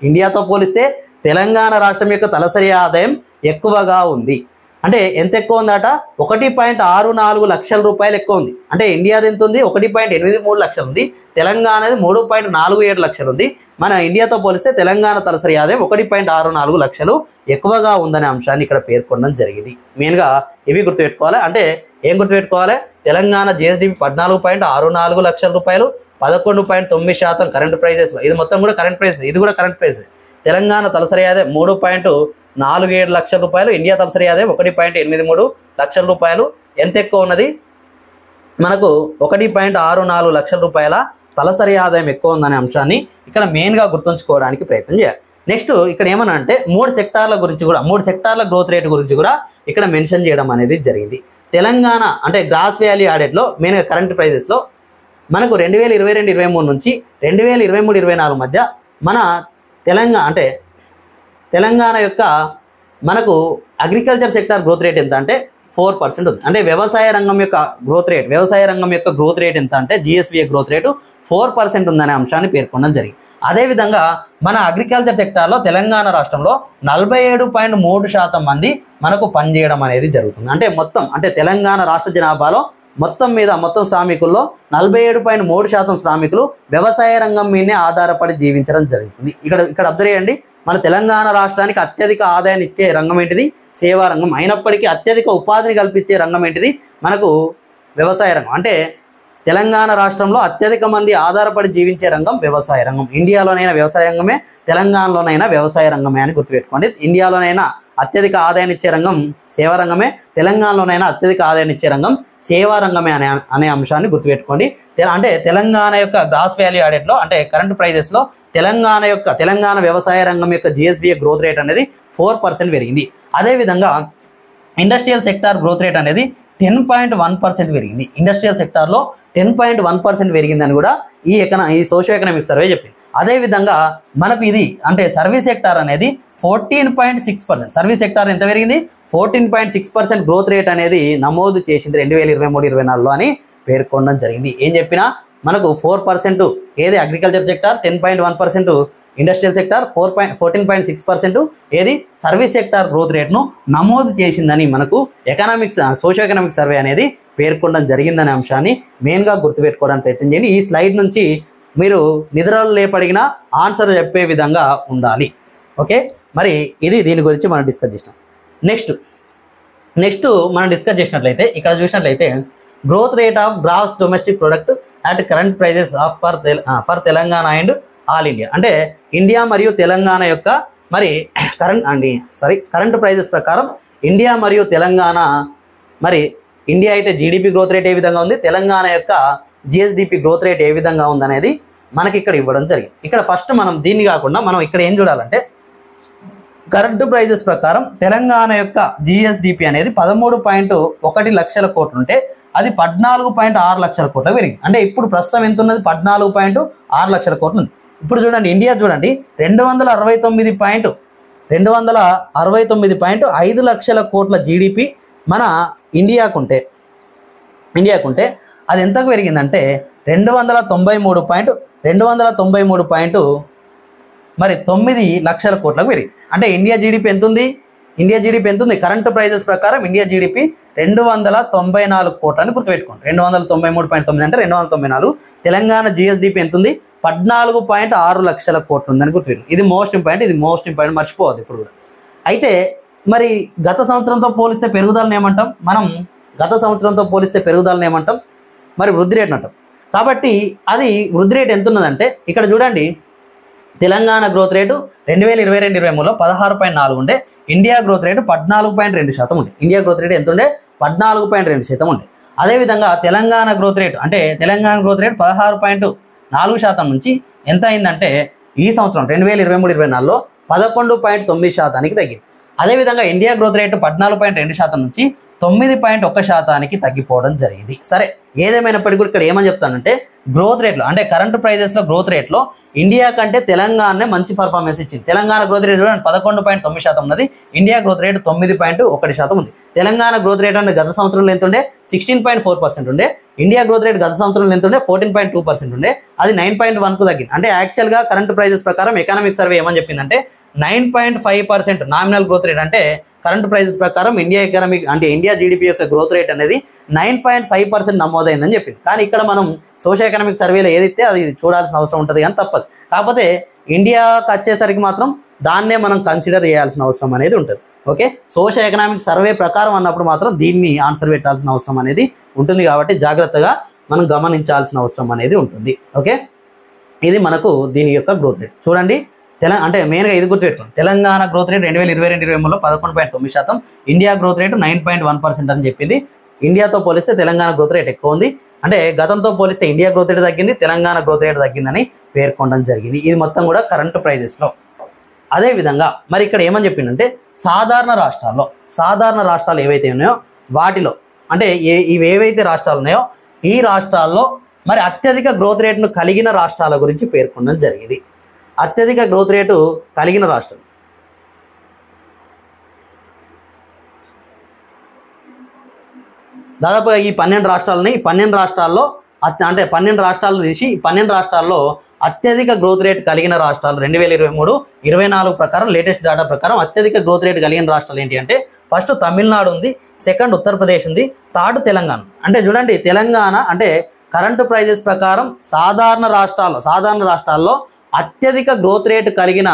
ఇండియాతో పోలిస్తే తెలంగాణ రాష్ట్రం యొక్క తలసరి ఆదాయం ఎక్కువగా ఉంది. అంటే ఎంత ఎక్కువ ఉందట 1.64 లక్షల రూపాయలు ఎక్కువ ఉంది. అంటే ఇండియాది ఎంత ఉంది 1.83 లక్షలు ఉంది, తెలంగాణది 3.47 లక్షలు ఉంది. మన ఇండియాతో పోలిస్తే తెలంగాణ తలసరి ఆదాయం 1.64 లక్షలు ఎక్కువగా ఉందనే అంశాన్ని ఇక్కడ పేర్కొనడం జరిగింది. మెయిన్గా ఇవి గుర్తుపెట్టుకోవాలి. అంటే ఏం గుర్తుపెట్టుకోవాలి, తెలంగాణ జిఎస్డిపి 14.64 లక్షల రూపాయలు, 11.9% కరెంట్ ప్రైజెస్లో, ఇది మొత్తం కూడా కరెంట్ ప్రైస్, ఇది కూడా కరెంట్ ప్రైస్. తెలంగాణ తలసరి ఆదాయం 3.47 లక్షల రూపాయలు, ఇండియా తలసరి ఆదాయం 1.83 లక్షల రూపాయలు. ఎంత ఎక్కువ ఉన్నది మనకు 1.64 లక్షల రూపాయల తలసరి ఆదాయం ఎక్కువ ఉందనే అంశాన్ని ఇక్కడ మెయిన్గా గుర్తుంచుకోవడానికి ప్రయత్నం చేయాలి. నెక్స్ట్ ఇక్కడ ఏమన్నా అంటే 3 సెక్టార్ల గురించి కూడా, 3 సెక్టార్ల గ్రోత్ రేట్ గురించి కూడా ఇక్కడ మెన్షన్ చేయడం అనేది జరిగింది. తెలంగాణ అంటే గ్రాస్ వాల్యూ యాడెడ్లో మెయిన్గా కరెంట్ ప్రైజెస్లో మనకు 2022-23 నుంచి 2023-24 మధ్య మన తెలంగాణ యొక్క మనకు అగ్రికల్చర్ సెక్టార్ గ్రోత్ రేట్ ఎంత అంటే 4% ఉంది. అంటే వ్యవసాయ రంగం యొక్క గ్రోత్ రేట్ ఎంత అంటే జిఎస్విఏ గ్రోత్ రేటు 4% ఉందనే అంశాన్ని పేర్కొనడం జరిగింది. అదేవిధంగా మన అగ్రికల్చర్ సెక్టార్లో తెలంగాణ రాష్ట్రంలో 47.3% మంది మనకు పనిచేయడం అనేది జరుగుతుంది. అంటే తెలంగాణ రాష్ట్ర జనాభాలో మొత్తం శ్రామికుల్లో 47.3% శ్రామికులు వ్యవసాయ రంగం మీదనే ఆధారపడి జీవించడం జరుగుతుంది. ఇక్కడ అబ్జర్వ్ చేయండి, మన తెలంగాణ రాష్ట్రానికి అత్యధిక ఆదాయాన్ని ఇచ్చే రంగం ఏంటిది, సేవా రంగం. అయినప్పటికీ అత్యధిక ఉపాధిని కల్పించే రంగం ఏంటిది, మనకు వ్యవసాయ రంగం. అంటే తెలంగాణ రాష్ట్రంలో అత్యధిక మంది ఆధారపడి జీవించే రంగం వ్యవసాయ రంగం. ఇండియాలోనైనా వ్యవసాయ రంగమే, తెలంగాణలోనైనా వ్యవసాయ రంగమే అని గుర్తుపెట్టుకోండి. ఇండియాలోనైనా అత్యధిక ఆదాయాన్ని ఇచ్చే రంగం సేవా రంగమే, తెలంగాణలోనైనా అత్యధిక ఆదాయాన్ని ఇచ్చే రంగం సేవా రంగమే అనే అంశాన్ని గుర్తుపెట్టుకోండి. అంటే తెలంగాణ యొక్క గ్రాస్ వాల్యూ యాడెడ్లో అంటే కరెంట్ ప్రైజెస్లో తెలంగాణ వ్యవసాయ రంగం యొక్క జిఎస్బిఏ గ్రోత్ రేట్ అనేది 4% పెరిగింది. అదేవిధంగా ఇండస్ట్రియల్ సెక్టార్ గ్రోత్ రేట్ అనేది 10.1% పెరిగింది. ఇండస్ట్రియల్ సెక్టార్లో 10.1% పెరిగిందని కూడా ఈ సోషియో ఎకనామిక్ సర్వే చెప్పింది. అదేవిధంగా మనకు ఇది అంటే సర్వీస్ సెక్టార్ అనేది 14.6%. సర్వీస్ సెక్టార్ ఎంత పెరిగింది, 14.6% గ్రోత్ రేట్ అనేది నమోదు చేసింది 2023-24లో అని పేర్కొనడం జరిగింది. ఏం చెప్పినా మనకు 4% ఏది అగ్రికల్చర్ సెక్టార్, 10.1% ఇండస్ట్రియల్ సెక్టార్, 14.6% ఏది సర్వీస్ సెక్టార్ గ్రోత్ రేట్ను నమోదు చేసిందని మనకు సోషియో ఎకనామిక్ సర్వే అనేది పేర్కొనడం జరిగిందనే అంశాన్ని మెయిన్గా గుర్తుపెట్టుకోవడానికి ప్రయత్నం చేయండి. ఈ స్లైడ్ నుంచి మీరు నిద్రలు లేపడిగిన ఆన్సర్ చెప్పే విధంగా ఉండాలి. ఓకే, మరి ఇది దీని గురించి మనం డిస్కస్ చేసినాం. నెక్స్ట్ మనం డిస్కస్ చేసినట్లయితే ఇక్కడ చూసినట్లయితే growth rate of gross domestic product at current prices of for Telangana and all India. అంటే ఇండియా మరియు తెలంగాణ యొక్క మరి కరెంట్ ప్రైజెస్ ప్రకారం ఇండియా మరియు తెలంగాణ, మరి ఇండియా అయితే జీడిపి గ్రోత్ రేట్ ఏ విధంగా ఉంది, తెలంగాణ యొక్క జిఎస్డిపి గ్రోత్ రేట్ ఏ విధంగా ఉందనేది మనకి ఇక్కడ ఇవ్వడం జరిగింది. ఇక్కడ ఫస్ట్ మనం దీన్ని కాకుండా మనం ఇక్కడ ఏం చూడాలంటే కరెంట్ ప్రైజెస్ ప్రకారం తెలంగాణ యొక్క జిఎస్డిపి అనేది 13.1 లక్షల కోట్లు ఉంటే అది 14.6 లక్షల కోట్ల పెరిగింది. అంటే ఇప్పుడు ప్రస్తుతం ఎంత ఉన్నది, 14.6 లక్షల కోట్లు ఉంది. ఇప్పుడు చూడండి ఇండియా చూడండి 269.5 లక్షల కోట్ల జీడిపి మన ఇండియాకుంటే అది ఎంతకు పెరిగిందంటే 293.9 లక్షల కోట్లకు పెరిగింది. అంటే ఇండియా జీడిపి ఎంత ఉంది, కరెంట్ ప్రైజెస్ ప్రకారం ఇండియా జీడిపి 294 కోట్లని గుర్తుపెట్టుకోండి. 293.9 అంటే 294. తెలంగాణ జిఎస్డిపి ఎంత ఉంది, 14.6 లక్షల కోట్లు ఉందని గుర్తుపెట్టుకోండి. ఇది మోస్ట్ ఇంపార్టెంట్ మర్చిపోవద్దు ఇప్పుడు కూడా. అయితే మరి గత సంవత్సరంతో పోలిస్తే పెరుగుదలను ఏమంటాం మనం, మరి వృద్ధి రేట్ అంటాం. కాబట్టి అది వృద్ధి రేట్ ఎంత ఉన్నదంటే ఇక్కడ చూడండి తెలంగాణ గ్రోత్ రేటు 2022-23లో 16.4 ఉండే, ఇండియా గ్రోత్ రేటు 14.2% ఉండే. ఇండియా గ్రోత్ రేట్ ఎంత ఉండే, 14.2% ఉండే. అదేవిధంగా తెలంగాణ గ్రోత్ రేట్ 16.4% నుంచి ఎంత అయిందంటే ఈ సంవత్సరం 2023-24లో 11.9% తగ్గింది. అదేవిధంగా ఇండియా గ్రోత్ రేటు 14.2% నుంచి 9.1% తగ్గిపోవడం జరిగింది. సరే, ఏదేమైనప్పటికీ కూడా ఇక్కడ ఏమని చెప్తానంటే గ్రోత్ రేట్లో అంటే కరెంట్ ప్రైజెస్లో గ్రోత్ రేట్లో ఇండియా కంటే తెలంగాణనే మంచి పర్ఫార్మెన్స్ ఇచ్చింది. తెలంగాణ గ్రోత్ రేట్ 11.9% ఉన్నది, ఇండియా గ్రోత్ రేట్ 9.1% ఉంది. తెలంగాణ గ్రోత్ రేట్ అంటే గత సంవత్సరంలో ఎంత ఉండే 16.4% ఉండే, ఇండియా గ్రోత్ రేట్ గత సంవత్సరంలో ఎంత ఉండే 14.2% ఉండే, అది 9.1కు తగ్గింది. అంటే యాక్చువల్గా కరెంట్ ప్రైజెస్ ప్రకారం ఎకనామిక్ సర్వే ఏమని చెప్పిందంటే 9.5% నామినల్ గ్రోత్ రేట్ అంటే కరెంట్ ప్రైజెస్ ప్రకారం ఇండియా ఎకనామిక్ అంటే ఇండియా జీడిపి యొక్క గ్రోత్ రేట్ అనేది 9.5% నమోదైందని చెప్పింది. కానీ ఇక్కడ మనం సోషల్ ఎకనామిక్ సర్వేలో ఏదైతే అది చూడాల్సిన అవసరం ఉంటుంది కానీ తప్పదు. కాకపోతే ఇండియాకి వచ్చేసరికి మాత్రం దాన్నే మనం కన్సిడర్ చేయాల్సిన అవసరం అనేది ఉంటుంది. ఓకే, సోషల్ ఎకనామిక్ సర్వే ప్రకారం అన్నప్పుడు మాత్రం దీన్ని ఆన్సర్ పెట్టాల్సిన అవసరం అనేది ఉంటుంది. కాబట్టి జాగ్రత్తగా మనం గమనించాల్సిన అవసరం అనేది ఉంటుంది. ఓకే, ఇది మనకు దీని యొక్క గ్రోత్ రేట్ చూడండి. అంటే మెయిన్గా ఇది గుర్తుపెట్టుకోండి, తెలంగాణ గ్రోత్ రేట్ 2022-23లో 11.9%, ఇండియా గ్రోత్ రేట్ 9.1% అని చెప్పింది. ఇండియాతో పోలిస్తే తెలంగాణ గ్రోత్ రేట్ ఎక్కువ ఉంది. అంటే గతంతో పోలిస్తే ఇండియా గ్రోత్ రేట్ తగ్గింది, తెలంగాణ గ్రోత్ రేట్ తగ్గిందని పేర్కొనడం జరిగింది. ఇది మొత్తం కూడా కరెంట్ ప్రైజెస్లో. అదేవిధంగా మరి ఇక్కడ ఏమని చెప్పిందంటే సాధారణ రాష్ట్రాలు ఏవైతే ఉన్నాయో వాటిలో అంటే ఇవి ఏవైతే రాష్ట్రాలు ఉన్నాయో ఈ రాష్ట్రాల్లో మరి అత్యధిక గ్రోత్ రేట్ను కలిగిన రాష్ట్రాల గురించి పేర్కొనడం జరిగింది. అత్యధిక గ్రోత్ రేటు కలిగిన రాష్ట్రం దాదాపుగా ఈ 12 రాష్ట్రాలని 12 రాష్ట్రాల్లో అంటే 12 రాష్ట్రాలు తీసి 12 రాష్ట్రాల్లో అత్యధిక గ్రోత్ రేట్ కలిగిన రాష్ట్రాలు 2023-24 ప్రకారం లేటెస్ట్ డేటా ప్రకారం అత్యధిక గ్రోత్ రేట్ కలిగిన రాష్ట్రాలు ఏంటి అంటే ఫస్ట్ తమిళనాడు ఉంది, సెకండ్ ఉత్తరప్రదేశ్ ఉంది, థర్డ్ తెలంగాణ. అంటే చూడండి తెలంగాణ అంటే కరెంటు ప్రైజెస్ ప్రకారం సాధారణ రాష్ట్రాల్లో అత్యధిక గ్రోత్ రేట్ కలిగిన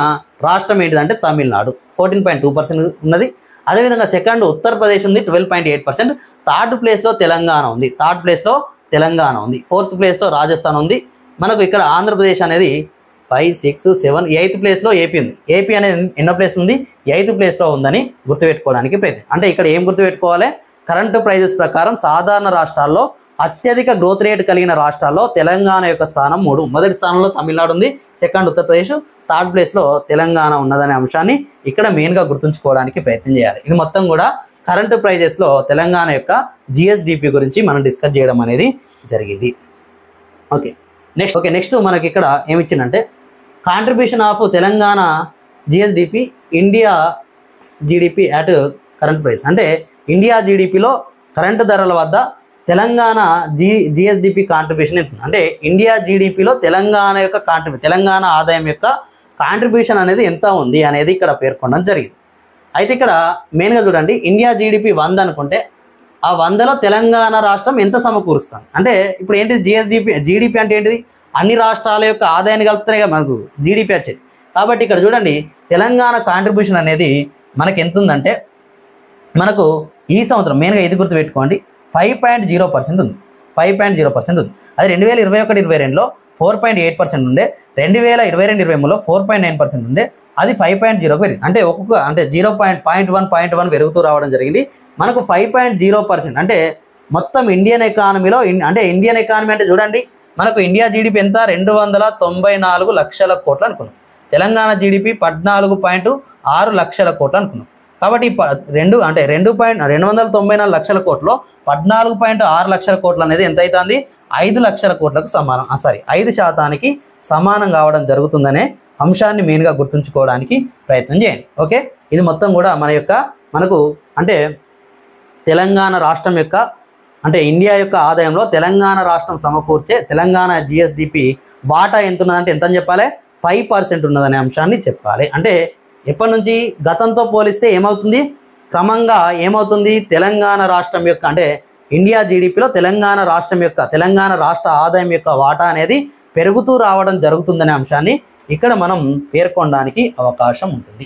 రాష్ట్రం ఏంటిదంటే తమిళనాడు 14.2% ఉన్నది. అదేవిధంగా సెకండ్ ఉత్తరప్రదేశ్ ఉంది 12.8%, థర్డ్ ప్లేస్లో తెలంగాణ ఉంది, ఫోర్త్ ప్లేస్లో రాజస్థాన్ ఉంది. మనకు ఇక్కడ ఆంధ్రప్రదేశ్ అనేది 5, 6, 7, 8th ప్లేస్లో ఏపీ ఉంది. ఏపీ అనేది ఎన్నో ప్లేస్ ఉంది, 8th ప్లేస్లో ఉందని గుర్తుపెట్టుకోవడానికి ప్రయత్నం. అంటే ఇక్కడ ఏం గుర్తుపెట్టుకోవాలి, కరెంటు ప్రైజెస్ ప్రకారం సాధారణ రాష్ట్రాల్లో అత్యధిక గ్రోత్ రేట్ కలిగిన రాష్ట్రాల్లో తెలంగాణ యొక్క స్థానం 3. మొదటి స్థానంలో తమిళనాడు ఉంది, సెకండ్ ఉత్తరప్రదేశ్, థర్డ్ ప్లేస్లో తెలంగాణ ఉన్నదనే అంశాన్ని ఇక్కడ మెయిన్గా గుర్తుంచుకోవడానికి ప్రయత్నం చేయాలి. ఇది మొత్తం కూడా కరెంటు ప్రైజెస్లో తెలంగాణ యొక్క జిఎస్డిపి గురించి మనం డిస్కస్ చేయడం అనేది జరిగింది. నెక్స్ట్ మనకి ఇక్కడ ఏమిచ్చిందంటే contribution of Telangana GSDP India GDP at current price. అంటే ఇండియా జీడిపిలో కరెంటు ధరల వద్ద తెలంగాణ జిఎస్డిపి కాంట్రిబ్యూషన్ ఎంత, అంటే ఇండియా జీడిపిలో తెలంగాణ ఆదాయం యొక్క కాంట్రిబ్యూషన్ అనేది ఎంత ఉంది అనేది ఇక్కడ పేర్కొనడం జరిగింది. అయితే ఇక్కడ మెయిన్గా చూడండి, ఇండియా జీడిపి 100 అనుకుంటే ఆ 100లో తెలంగాణ రాష్ట్రం ఎంత సమకూరుస్తుంది. అంటే ఇప్పుడు ఏంటిది జీడిపి అంటే ఏంటిది, అన్ని రాష్ట్రాల యొక్క ఆదాయాన్ని కలిపితేనే మనకు జీడిపి వచ్చేది. కాబట్టి ఇక్కడ చూడండి తెలంగాణ కాంట్రిబ్యూషన్ అనేది మనకి ఎంత ఉందంటే మనకు ఈ సంవత్సరం మెయిన్గా ఇది గుర్తుపెట్టుకోండి 5.0% ఉంది. 5.0% ఉంది. అది 2021-22లో 4.8% ఉండే, 2022-23లో 4.9% ఉండే, అది 5.0కి పెరిగింది. అంటే అంటే 0.1 పెరుగుతూ రావడం జరిగింది. మనకు 5.0% అంటే మొత్తం ఇండియన్ ఎకానమీలో అంటే ఇండియన్ ఎకానమీ అంటే చూడండి మనకు ఇండియా జీడిపి ఎంత 294 లక్షల కోట్లు అనుకున్నాం, తెలంగాణ జీడిపి 14.6 లక్షల కోట్లు అనుకున్నాం. కాబట్టి 294 లక్షల కోట్లు 14.6 లక్షల కోట్లు అనేది ఎంత అవుతుంది, 5 లక్షల కోట్లకు సమానం. 5% సమానం కావడం జరుగుతుందనే అంశాన్ని మెయిన్గా గుర్తుంచుకోవడానికి ప్రయత్నం చేయండి. ఓకే, ఇది మొత్తం కూడా మనకు అంటే తెలంగాణ రాష్ట్రం యొక్క అంటే ఇండియా యొక్క ఆదాయంలో తెలంగాణ రాష్ట్రం సమకూర్చే తెలంగాణ జిఎస్డిపి వాటా ఎంత ఉన్నదంటే ఎంత అని చెప్పాలి, 5% ఉన్నదనే అంశాన్ని చెప్పాలి. అంటే ఎప్పటి నుంచి గతంతో పోలిస్తే ఏమవుతుంది, క్రమంగా ఏమవుతుంది, తెలంగాణ రాష్ట్రం యొక్క అంటే ఇండియా జీడిపిలో తెలంగాణ రాష్ట్ర ఆదాయం యొక్క వాటా అనేది పెరుగుతూ రావడం జరుగుతుందనే అంశాన్ని ఇక్కడ మనం పేర్కొనడానికి అవకాశం ఉంటుంది.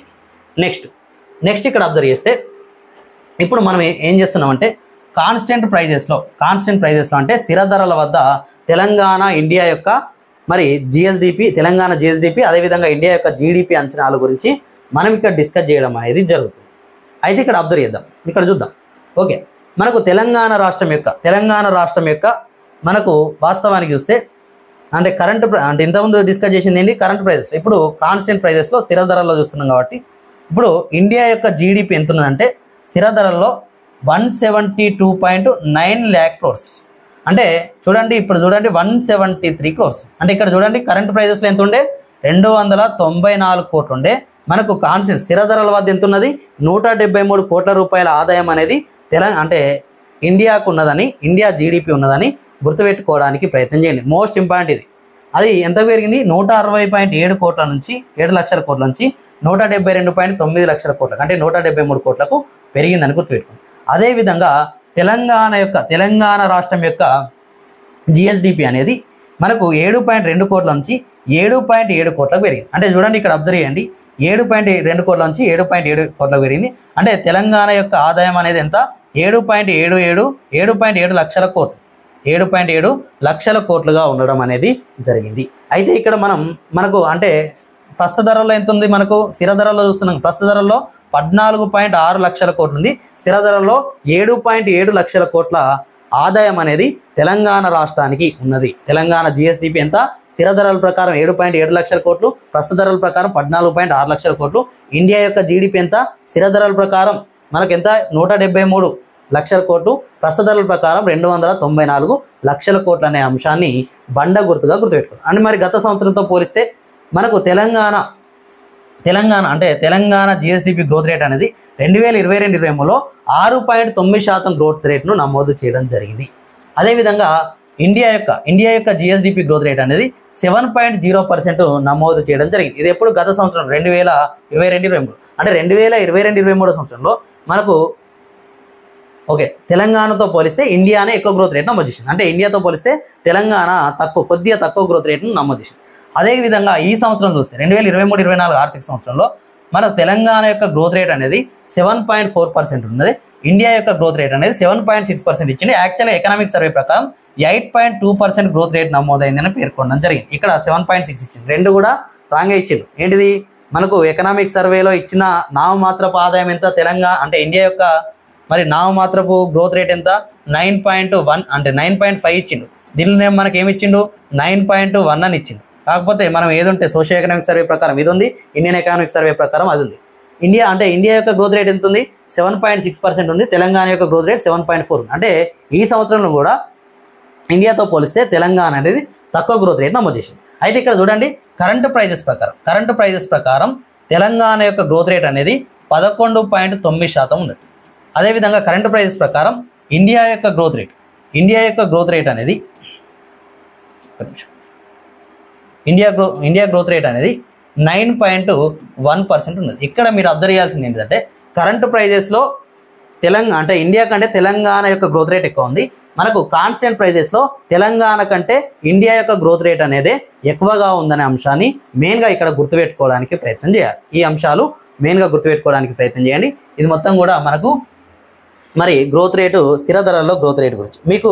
నెక్స్ట్ ఇక్కడ అబ్జర్వ్ చేస్తే ఇప్పుడు మనం ఏం చేస్తున్నామంటే కాన్స్టెంట్ ప్రైజెస్లో అంటే స్థిర ధరల వద్ద తెలంగాణ ఇండియా యొక్క మరి తెలంగాణ జిఎస్డిపి అదేవిధంగా ఇండియా యొక్క జీడిపి అంచనాల గురించి మనం ఇక్కడ డిస్కస్ చేయడం అనేది జరుగుతుంది. అయితే ఇక్కడ అబ్జర్వ్ చేద్దాం, ఇక్కడ చూద్దాం. ఓకే, మనకు తెలంగాణ రాష్ట్రం యొక్క మనకు వాస్తవానికి చూస్తే అంటే అంటే ఇంతకుముందు డిస్కస్ చేసింది ఏంటి కరెంట్ ప్రైజెస్, ఇప్పుడు కాన్స్టెంట్ ప్రైజెస్లో స్థిర ధరల్లో చూస్తున్నాం. కాబట్టి ఇప్పుడు ఇండియా యొక్క జీడిపి ఎంత ఉన్నదంటే స్థిర ధరల్లో 172.9 lakh crores. అంటే చూడండి ఇప్పుడు చూడండి 173 crores. అంటే ఇక్కడ చూడండి కరెంట్ ప్రైజెస్లో ఎంత ఉండే 294 కోట్లు ఉండే, మనకు కాన్స్టెంట్ స్థిర ధరల వద్ద ఎంత ఉన్నది 173 కోట్ల రూపాయల ఆదాయం అనేది అంటే ఇండియాకు ఉన్నదని, ఇండియా జీడిపి ఉన్నదని గుర్తుపెట్టుకోవడానికి ప్రయత్నం చేయండి. మోస్ట్ ఇంపార్టెంట్ ఇది. అది ఎంత పెరిగింది 160.7 కోట్ల నుంచి 7 లక్షల కోట్ల నుంచి 172.9 లక్షల కోట్లకు అంటే 173 కోట్లకు పెరిగిందని గుర్తుపెట్టుకోండి. అదేవిధంగా తెలంగాణ రాష్ట్రం యొక్క జిఎస్డిపి అనేది మనకు 7.2 కోట్ల నుంచి 7.7 కోట్లకు పెరిగింది. అంటే చూడండి ఇక్కడ అబ్జర్వ్ చేయండి, 7.2 కోట్ల నుంచి 7.7 కోట్లకు పెరిగింది. అంటే తెలంగాణ యొక్క ఆదాయం అనేది ఎంత? 7.7 లక్షల కోట్లు, 7.7 లక్షల కోట్లుగా ఉండడం అనేది జరిగింది. అయితే ఇక్కడ మనకు అంటే ప్రస్తుత ధరల్లో ఎంత ఉంది? మనకు స్థిర ధరల్లో చూస్తున్నాం. ప్రస్తుత ధరల్లో 14.6 లక్షల కోట్లు ఉంది. స్థిర ధరల్లో 7.7 లక్షల కోట్ల ఆదాయం అనేది తెలంగాణ రాష్ట్రానికి ఉన్నది. తెలంగాణ జిఎస్డిపి ఎంత? స్థిర ధరల ప్రకారం 7.7 లక్షల కోట్లు, ప్రస్తుత ధరల ప్రకారం 14.6 లక్షల కోట్లు. ఇండియా యొక్క జీడిపి ఎంత? స్థిర ధరల ప్రకారం మనకు ఎంత? 173 లక్షల కోట్లు, ప్రస్తుత ధరల ప్రకారం 294 లక్షల కోట్లు అనే అంశాన్ని బండ గుర్తుగా గుర్తుపెట్టుకోవాలి. అండ్ మరి గత సంవత్సరంతో పోలిస్తే మనకు తెలంగాణ జిఎస్డిపి గ్రోత్ రేట్ అనేది 2022-23లో 6.9% గ్రోత్ రేట్ను నమోదు చేయడం జరిగింది. అదేవిధంగా ఇండియా యొక్క జిఎస్డిపి గ్రోత్ రేట్ అనేది 7.0% నమోదు చేయడం జరిగింది. ఇది ఎప్పుడు? గత సంవత్సరం 2022-23 అంటే 2022-23 సంవత్సరంలో మనకు తెలంగాణతో పోలిస్తే ఇండియానే ఎక్కువ గ్రోత్ రేట్ నమోదు చేసింది. అంటే ఇండియాతో పోలిస్తే తెలంగాణ కొద్దిగా తక్కువ గ్రోత్ రేట్ను నమోదు చేసింది. అదేవిధంగా ఈ సంవత్సరం చూస్తే 2023-24 ఆర్థిక సంవత్సరంలో మన తెలంగాణ యొక్క గ్రోత్ రేట్ అనేది 7.4% ఉన్నది. ఇండియా యొక్క గ్రోత్ రేట్ అనేది 7.6% ఇచ్చింది. యాక్చువల్గా ఎకనామిక్ సర్వే ప్రకారం 8.2% గ్రోత్ రేట్ నమోదైందని పేర్కొనడం జరిగింది. ఇక్కడ 7.6 ఇచ్చింది. రెండు కూడా రాంగే ఇచ్చిండు. ఏంటిది? మనకు ఎకనామిక్ సర్వేలో ఇచ్చిన నామమాత్రపు ఆదాయం ఎంత? తెలంగాణ అంటే ఇండియా యొక్క మరి నామమాత్రపు గ్రోత్ రేట్ ఎంత? 9.1 అంటే 9.5 ఇచ్చిండు. దీనిలో మనకి ఏమి ఇచ్చిండు? 9.1 అని ఇచ్చిండు. కాకపోతే మనం ఏదుంటే సోషియో ఎకనామిక్ సర్వే ప్రకారం ఇది ఉంది, ఇండియన్ ఎకనామిక్ సర్వే ప్రకారం అది ఉంది. ఇండియా యొక్క గ్రోత్ రేట్ ఎంత ఉంది? 7.6% ఉంది. తెలంగాణ యొక్క గ్రోత్ రేట్ 7.4 ఉంది. అంటే ఈ సంవత్సరంలో కూడా ఇండియాతో పోలిస్తే తెలంగాణ అనేది తక్కువ గ్రోత్ రేట్ నమోదు చేసింది. అయితే ఇక్కడ చూడండి, కరెంటు ప్రైజెస్ ప్రకారం తెలంగాణ యొక్క గ్రోత్ రేట్ అనేది 11.9% ఉంది. అదేవిధంగా కరెంటు ప్రైజెస్ ప్రకారం ఇండియా యొక్క గ్రోత్ రేట్ అనేది ఇండియా గ్రోత్ రేట్ అనేది 9.1% ఉన్నది. ఇక్కడ మీరు అబ్జర్వ్ చేయాల్సింది ఏంటంటే కరెంటు ప్రైజెస్లో ఇండియా కంటే తెలంగాణ యొక్క గ్రోత్ రేట్ ఎక్కువ ఉంది. మనకు కాన్స్టెంట్ ప్రైజెస్లో తెలంగాణ కంటే ఇండియా యొక్క గ్రోత్ రేట్ అనేది ఎక్కువగా ఉందనే అంశాన్ని మెయిన్గా ఇక్కడ గుర్తుపెట్టుకోవడానికి ప్రయత్నం చేయాలి. ఈ అంశాలు మెయిన్గా గుర్తుపెట్టుకోవడానికి ప్రయత్నం చేయండి. ఇది మొత్తం కూడా మనకు మరి గ్రోత్ రేటు, స్థిర ధరల్లో గ్రోత్ రేట్ గురించి మీకు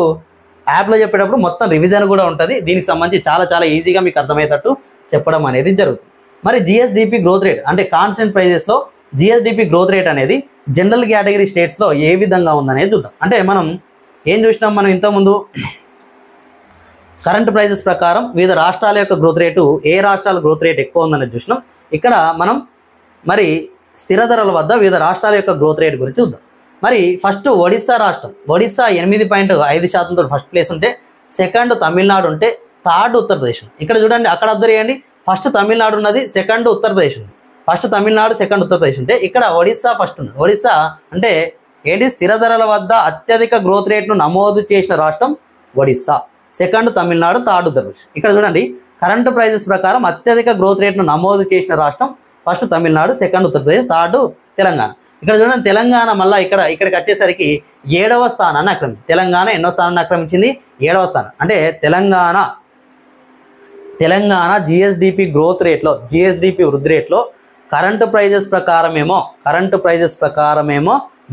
యాప్లో చెప్పేటప్పుడు మొత్తం రివిజన్ కూడా ఉంటుంది. దీనికి సంబంధించి చాలా ఈజీగా మీకు అర్థమయ్యేటట్టు చెప్పడం అనేది జరుగుతుంది. మరి జిఎస్డిపి గ్రోత్ రేట్ అంటే కాన్స్టెంట్ ప్రైజెస్లో జిఎస్డిపి గ్రోత్ రేట్ అనేది జనరల్ కేటగిరీ స్టేట్స్లో ఏ విధంగా ఉందనేది చూద్దాం. అంటే మనం ఏం చూసినాం? మనం ఇంతకుముందు కరెంట్ ప్రైజెస్ ప్రకారం వివిధ రాష్ట్రాల యొక్క గ్రోత్ రేటు, ఏ రాష్ట్రాల గ్రోత్ రేట్ ఎక్కువ ఉందనేది చూసినాం. ఇక్కడ మనం మరి స్థిర ధరల వద్ద వివిధ రాష్ట్రాల యొక్క గ్రోత్ రేట్ గురించి చూద్దాం. మరి ఫస్ట్ ఒడిస్సా రాష్ట్రం, 8.5%తో ఫస్ట్ ప్లేస్ ఉంటే, సెకండ్ తమిళనాడు ఉంటే, థర్డ్ ఉత్తరప్రదేశ్. ఇక్కడ చూడండి, అక్కడ అబ్జర్వ్ చేయండి, ఫస్ట్ తమిళనాడు ఉన్నది, సెకండ్ ఉత్తరప్రదేశ్ ఉంది. ఫస్ట్ తమిళనాడు, సెకండ్ ఉత్తరప్రదేశ్ ఉంటే ఇక్కడ ఒడిస్సా ఫస్ట్ ఉంది. ఒడిస్సా అంటే ఏంటి? స్థిర ధరల వద్ద అత్యధిక గ్రోత్ రేట్ను నమోదు చేసిన రాష్ట్రం ఒడిస్సా, సెకండ్ తమిళనాడు, థర్డ్ ఉత్తరప్రదేశ్. ఇక్కడ చూడండి, కరెంటు ప్రైజెస్ ప్రకారం అత్యధిక గ్రోత్ రేట్ను నమోదు చేసిన రాష్ట్రం first Tamil Nadu, second Uttar Pradesh, third Telangana. ఇక్కడ చూడండి, తెలంగాణ మళ్ళీ ఇక్కడికి వచ్చేసరికి 7వ స్థానాన్ని ఆక్రమించింది. తెలంగాణ ఎన్నో స్థానాన్ని ఆక్రమించింది? 7వ స్థానం. అంటే తెలంగాణ జిఎస్డిపి గ్రోత్ రేట్లో, జిఎస్డిపి వృద్ధి రేట్లో కరెంటు ప్రైజెస్ ప్రకారమేమో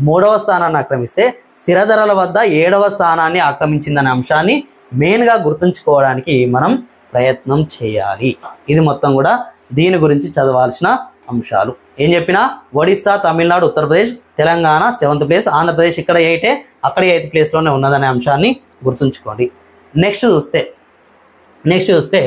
3వ స్థానాన్ని ఆక్రమిస్తే, స్థిర ధరల వద్ద 7వ స్థానాన్ని ఆక్రమించిందనే అంశాన్ని మెయిన్గా గుర్తుంచుకోవడానికి మనం ప్రయత్నం చేయాలి. ఇది మొత్తం కూడా దీని గురించి చదవాల్సిన అంశాలు. ఏం చెప్పినా ఒడిస్సా, తమిళనాడు, ఉత్తరప్రదేశ్, తెలంగాణ 7th ప్లేస్, ఆంధ్రప్రదేశ్ ఇక్కడ 8, అక్కడ 8th ప్లేస్లోనే ఉన్నదనే అంశాన్ని గుర్తుంచుకోండి. నెక్స్ట్ చూస్తే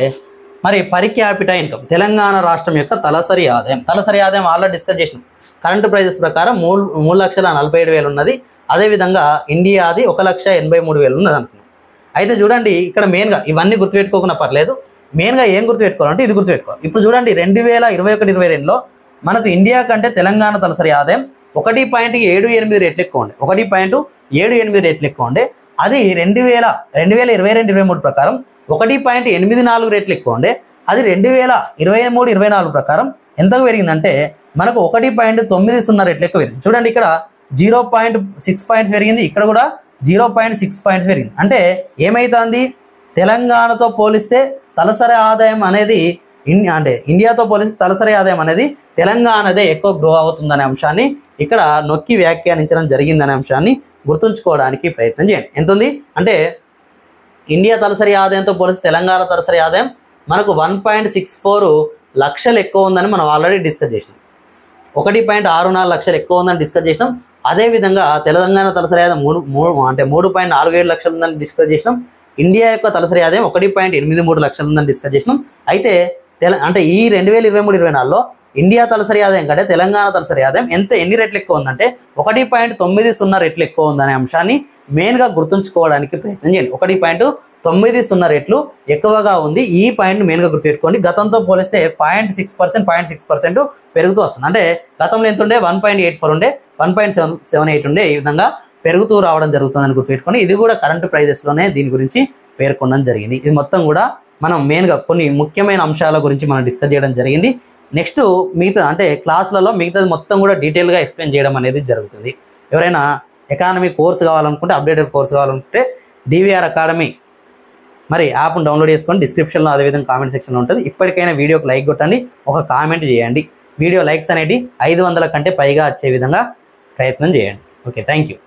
మరి పర్ క్యాపిటా ఇన్కమ్, తెలంగాణ రాష్ట్రం యొక్క తలసరి ఆదాయం ఆల్రెడీ డిస్కస్ చేసినాం. కరెంటు ప్రైజెస్ ప్రకారం 3,47,000 ఉన్నది. అదేవిధంగా ఇండియాది 1,83,000 ఉన్నది అనుకున్నాం. అయితే చూడండి, ఇక్కడ మెయిన్గా ఇవన్నీ గుర్తుపెట్టుకోకుండా పర్లేదు, మెయిన్గా ఏం గుర్తుపెట్టుకోవాలంటే ఇది గుర్తుపెట్టుకోవాలి. ఇప్పుడు చూడండి, 2021-22లో మనకు ఇండియా కంటే తెలంగాణ తలసరి ఆదాయం 1.78 రెట్లు ఎక్కువ ఉండే, 1.78 రెట్లు ఎక్కువ ఉండే. అది 2022-23 ప్రకారం 1.84 రెట్లు ఎక్కువ ఉండే. అది 2023-24 ప్రకారం ఎంతకు పెరిగిందంటే మనకు 1.90 రెట్లు ఎక్కువ పెరిగింది. చూడండి ఇక్కడ 0.6 పాయింట్స్ పెరిగింది, ఇక్కడ కూడా 0.6 పాయింట్స్ పెరిగింది. అంటే ఏమైతుంది, తెలంగాణతో పోలిస్తే తలసరి ఆదాయం అనేది అంటే ఇండియాతో పోలిస్తే తలసరి ఆదాయం అనేది తెలంగాణదే ఎక్కువ గ్రో అవుతుందనే అంశాన్ని ఇక్కడ నొక్కి వ్యాఖ్యానించడం జరిగిందనే అంశాన్ని గుర్తుంచుకోవడానికి ప్రయత్నం చేయండి. ఎంత ఉంది అంటే ఇండియా తలసరి ఆదాయంతో పోలిస్తే తెలంగాణ తలసరి ఆదాయం మనకు 1.64 లక్షలు ఎక్కువ ఉందని మనం ఆల్రెడీ డిస్కస్ చేసినాం. 1.64 లక్షలు ఎక్కువ ఉందని డిస్కస్ చేసినాం. అదేవిధంగా తెలంగాణ తలసరి ఆదాయం 3.47 లక్షలు ఉందని డిస్కస్ చేసినాం. ఇండియా యొక్క తలసరి ఆదాయం 1.83 లక్షలు ఉందని డిస్కస్ చేసినాం. అయితే అంటే ఈ 2023-24లో ఇండియా తలసరి ఆదాయం కంటే తెలంగాణ తలసరి ఆదాయం ఎన్ని రెట్లు ఎక్కువ ఉందంటే 1.90 రెట్లు ఎక్కువ ఉందనే అంశాన్ని మెయిన్గా గుర్తుంచుకోవడానికి ప్రయత్నం చేయండి. 1.90 రెట్లు ఎక్కువగా ఉంది. ఈ పాయింట్ మెయిన్గా గుర్తుపెట్టుకోండి. గతంతో పోలిస్తే 0.6% పెరుగుతూ వస్తుంది. అంటే గతంలో ఎంత ఉండే 1.84 ఉండే 1.78 ఉండే, ఈ విధంగా పెరుగుతూ రావడం జరుగుతుందని గుర్తుపెట్టుకోండి. ఇది కూడా కరెంట్ ప్రైజెస్లోనే దీని గురించి పేర్కొనడం జరిగింది. ఇది మొత్తం కూడా మనం మెయిన్గా కొన్ని ముఖ్యమైన అంశాల గురించి మనం డిస్కస్ చేయడం జరిగింది. నెక్స్ట్ మిగతా అంటే క్లాసులలో మిగతాది మొత్తం కూడా డీటెయిల్గా ఎక్స్ప్లెయిన్ చేయడం అనేది జరుగుతుంది. ఎవరైనా ఎకానమీ కోర్స్ కావాలనుకుంటే, అప్డేటెడ్ కోర్స్ కావాలనుకుంటే డివిఆర్ అకాడమీ మరి యాప్ను డౌన్లోడ్ చేసుకొని డిస్క్రిప్షన్లో అదేవిధంగా కామెంట్ సెక్షన్లో ఉంటుంది. ఇప్పటికైనా వీడియోకి లైక్ కొట్టండి, ఒక కామెంట్ చేయండి. వీడియో లైక్స్ అనేవి 500 కంటే పైగా వచ్చే విధంగా ప్రయత్నం చేయండి. Okay, thank you.